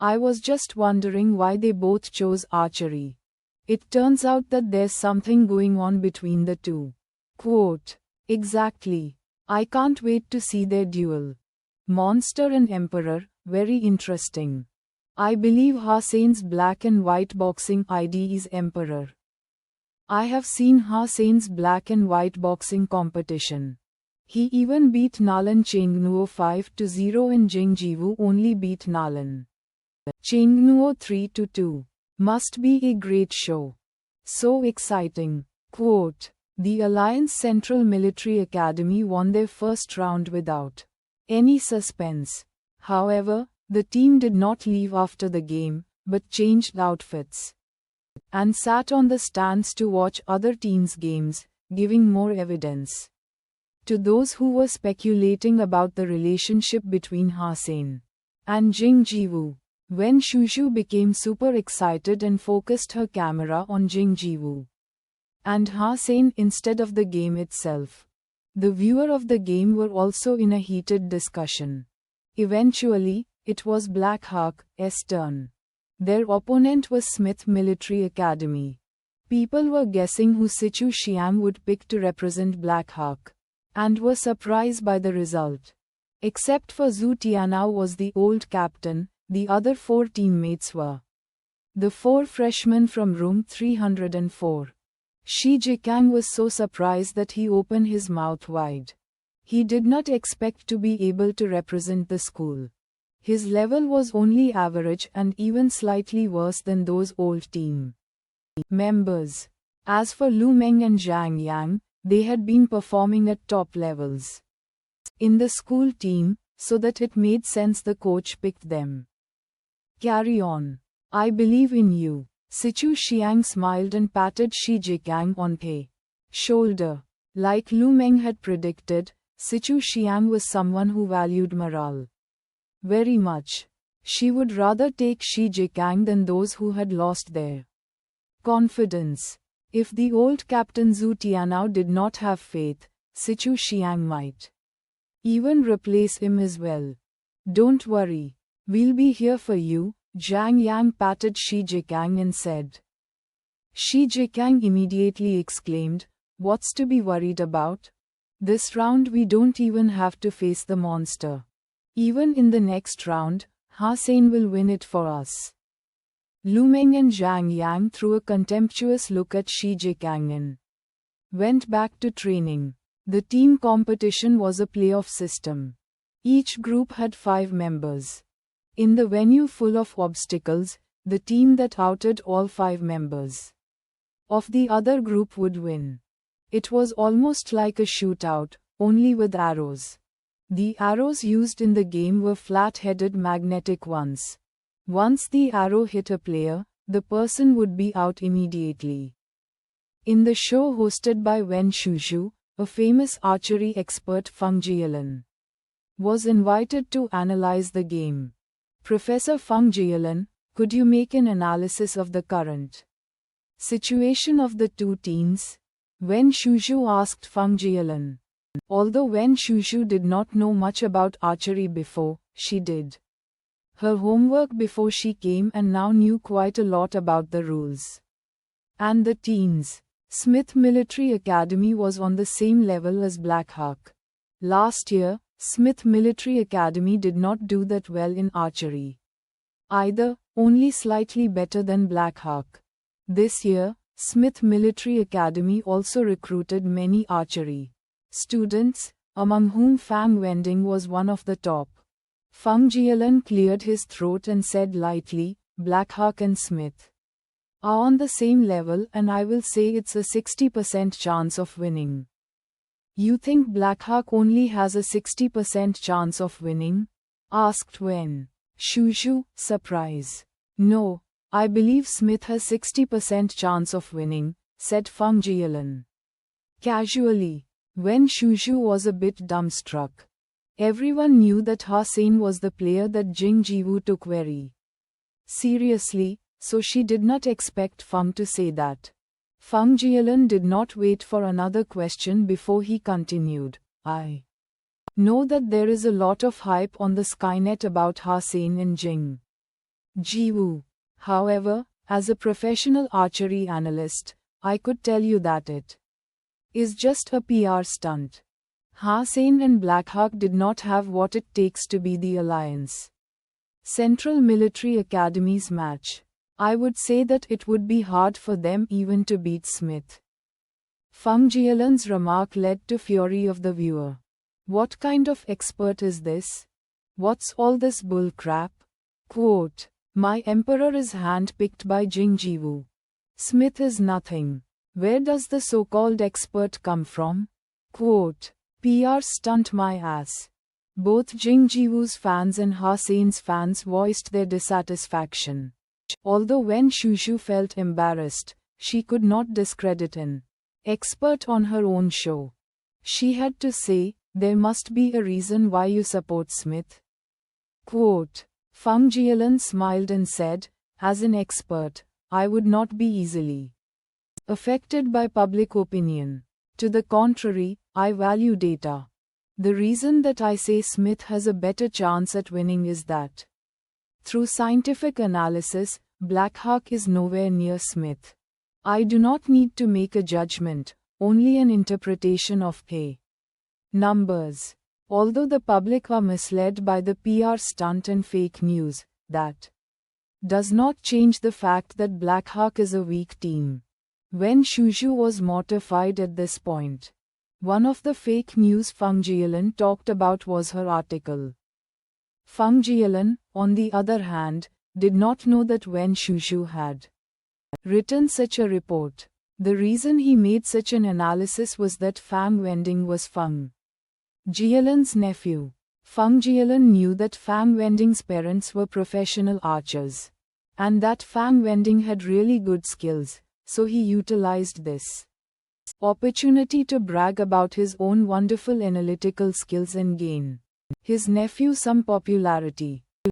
I was just wondering why they both chose archery. It turns out that there's something going on between the two. Quote. Exactly. I can't wait to see their duel. Monster and Emperor, very interesting. I believe Hussain's black and white boxing ID is Emperor. I have seen Hussain's black and white boxing competition. He even beat Nalan Chengnuo 5-0 and Jingjiwu only beat Nalan Chengnuo 3-2. Must be a great show. So exciting. Quote. The Alliance Central Military Academy won their first round without any suspense. However, the team did not leave after the game, but changed outfits and sat on the stands to watch other teams' games, giving more evidence to those who were speculating about the relationship between Hussain and Jingjiwu. When Shushu became super excited and focused her camera on Jingjiwu and Hussain instead of the game itself, the viewer of the game were also in a heated discussion. Eventually, it was Black Hawk's turn. Their opponent was Smith Military Academy. People were guessing who Sichu Xiang would pick to represent Black Hawk, and were surprised by the result. Except for Zhu Tianao was the old captain, the other 4 teammates were the 4 freshmen from room 304. Shi Jikang was so surprised that he opened his mouth wide. He did not expect to be able to represent the school. His level was only average and even slightly worse than those old team members. As for Lu Meng and Zhang Yang, they had been performing at top levels in the school team, so that it made sense the coach picked them. Carry on. I believe in you. Sichu Xiang smiled and patted Shi Jikang on the shoulder. Like Lu Meng had predicted, Sichu Xiang was someone who valued morale very much. She would rather take Shi Jikang than those who had lost their confidence. If the old captain Zhu Tianao did not have faith, Sichu Xiang might even replace him as well. Don't worry. We'll be here for you, Zhang Yang patted Shi Jikang and said. Shi Jikang immediately exclaimed, what's to be worried about? This round we don't even have to face the monster. Even in the next round, Hussain will win it for us. Lu Meng and Zhang Yang threw a contemptuous look at Shi Jikang and went back to training. The team competition was a playoff system. Each group had 5 members. In the venue full of obstacles, the team that outed all 5 members of the other group would win. It was almost like a shootout, only with arrows. The arrows used in the game were flat-headed magnetic ones. Once the arrow hit a player, the person would be out immediately. In the show hosted by Wen Shushu, a famous archery expert Feng Jialan was invited to analyze the game. Professor Feng Jialan, could you make an analysis of the current situation of the two teams? Wen Shushu asked Feng Jialan. Although Wen Shushu did not know much about archery before, she did her homework before she came and now knew quite a lot about the rules and the teams. Smith Military Academy was on the same level as Black Hawk. Last year, Smith Military Academy did not do that well in archery either, only slightly better than Black Hawk. This year, Smith Military Academy also recruited many archery students, among whom Fang Wending was one of the top. Feng Jialan cleared his throat and said lightly, Black Hawk and Smith are on the same level and I will say it's a 60% chance of winning. You think Black Hawk only has a 60% chance of winning? Asked Wen Shushu, surprise. No, I believe Smith has 60% chance of winning, said Feng Jialan casually. Wen Shushu was a bit dumbstruck. Everyone knew that Hussain was the player that Jing Jiwu took very seriously, so she did not expect Feng to say that. Feng Jialan did not wait for another question before he continued. I know that there is a lot of hype on the Skynet about Hussain and Jing Jiwoo. However, as a professional archery analyst, I could tell you that it is just a PR stunt. Hasain and Blackhawk did not have what it takes to be the Alliance Central Military Academy's match. I would say that it would be hard for them even to beat Smith. Feng Jialan's remark led to fury of the viewer. What kind of expert is this? What's all this bull crap? Quote, my emperor is hand-picked by Jing Jiwoo. Smith is nothing. Where does the so-called expert come from? Quote, PR stunt my ass. Both Jing Jiwoo's fans and Hasain's fans voiced their dissatisfaction. Although Wen Shushu felt embarrassed, she could not discredit an expert on her own show. She had to say, there must be a reason why you support Smith. Quote, Feng Jialan smiled and said, as an expert, I would not be easily affected by public opinion. To the contrary, I value data. The reason that I say Smith has a better chance at winning is that through scientific analysis, Blackhawk is nowhere near Smith. I do not need to make a judgment, only an interpretation of numbers. Although the public are misled by the PR stunt and fake news, that does not change the fact that Blackhawk is a weak team. Wen Shushu was mortified at this point. One of the fake news Feng Jialan talked about was her article. Feng Jialan, on the other hand, did not know that Wen Shushu had written such a report. The reason he made such an analysis was that Fang Wending was Feng Jialan's nephew. Feng Jialan knew that Fang Wending's parents were professional archers, and that Fang Wending had really good skills, so he utilized this opportunity to brag about his own wonderful analytical skills and gain his nephew some popularity.